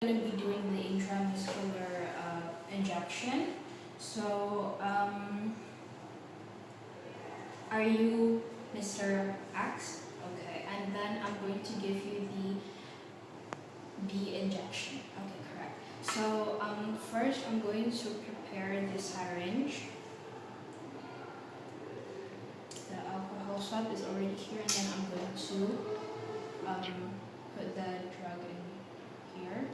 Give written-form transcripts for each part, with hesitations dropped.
Going to be doing the intramuscular injection. So, are you Mr. X? Okay, and then I'm going to give you the B injection. Okay, correct. So, first I'm going to prepare the syringe. The alcohol swab is already here, and then I'm going to put the drug in here.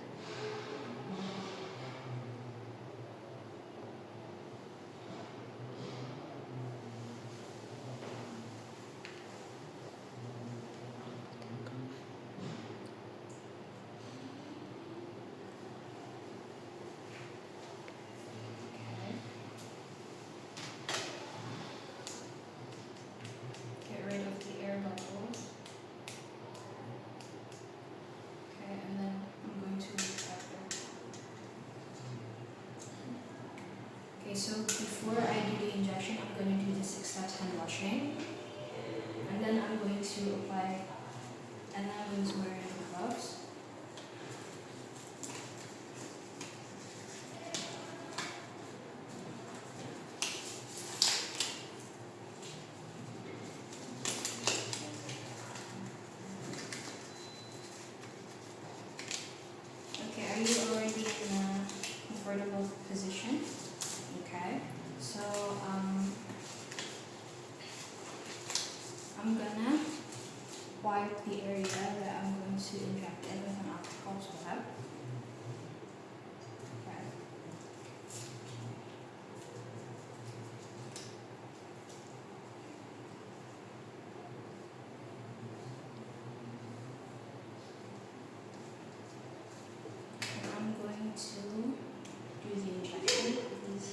Get rid of the air bubbles. Okay, and then I'm going to recover. Okay, so before I do the injection, I'm going to do the 6-step hand washing. And then I'm going to apply, and then I'm going to wear the gloves. Okay, are you already in a comfortable position? Okay, so I'm gonna wipe the area that I'm going to inject in with an alcohol swab. Okay. And I'm going to do the injection, please.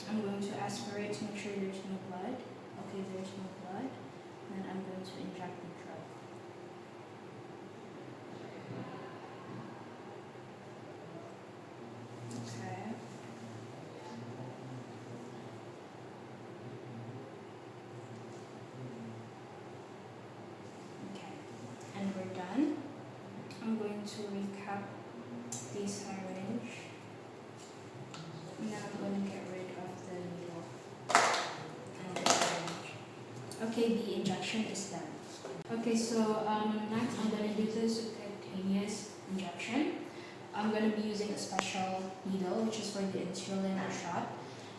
I'm going to aspirate to make sure there's no blood. Okay, there's no blood. Then I'm going to inject the drug. Okay. Okay. And we're done. I'm going to recap the syringe. And then I'm going to get rid of the needle and the syringe. Okay, the injection is done. Okay, so next I'm going to do the subcutaneous injection. I'm going to be using a special needle, which is for the insulin shot.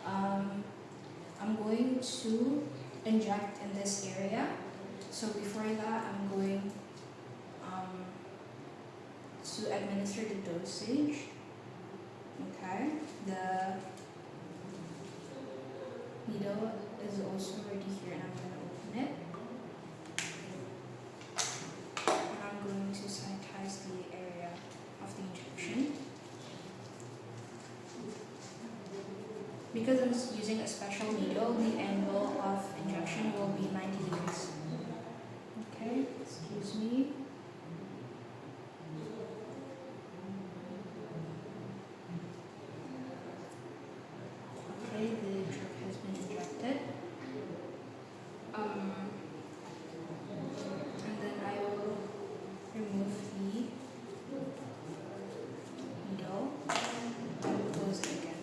I'm going to inject in this area. So before that, I'm going to administer the dosage. Okay, the needle is also already here, and I'm going to open it. And I'm going to sanitize the area of the injection. Because I'm using a special needle, the angle of injection will be 90 degrees. Okay, excuse me. Okay, the drug has been injected. And then I will remove the needle and close it again.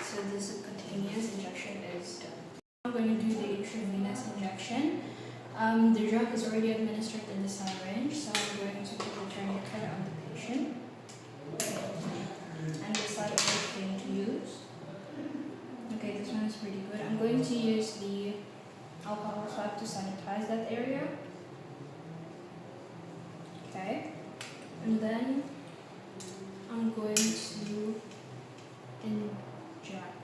So the subcutaneous injection is done. I'm going to do the intravenous injection. The drug is already administered in the syringe, so I'm going to put the tourniquet on the patient. And decide on which thing to use. Okay, this one is pretty good. I'm going to use the alcohol swab to sanitize that area. Okay, and then I'm going to inject.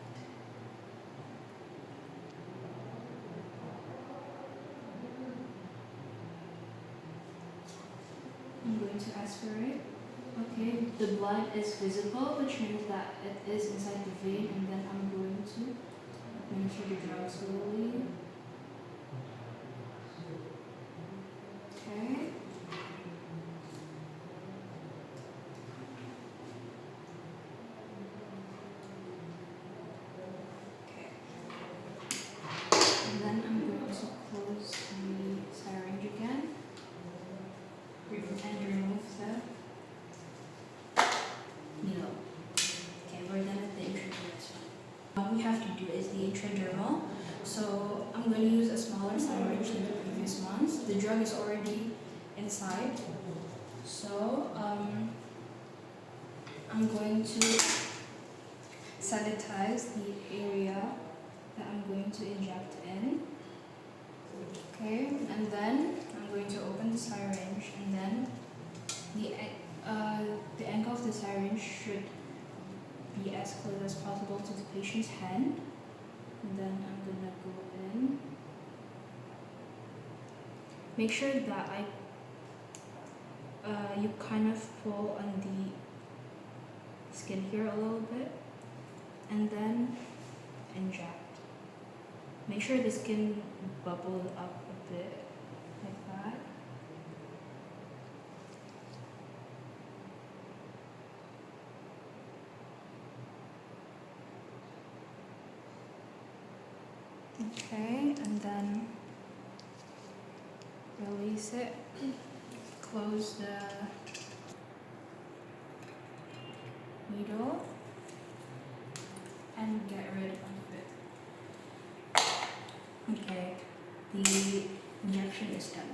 I'm going to aspirate. Okay, the blood is visible, which means that it is inside the vein, and then I'm going to administer the drug slowly. Okay. Okay. So I'm going to use a smaller syringe than the previous ones. The drug is already inside. So I'm going to sanitize the area that I'm going to inject in. Okay, and then I'm going to open the syringe, and then the end of the syringe should be as close as possible to the patient's hand. And then I'm gonna go in. Make sure that you kind of pull on the skin here a little bit, and then inject. Make sure the skin bubbles up a bit, like that. Okay, and then release it. Close the needle and get rid of it. Okay, the injection is done.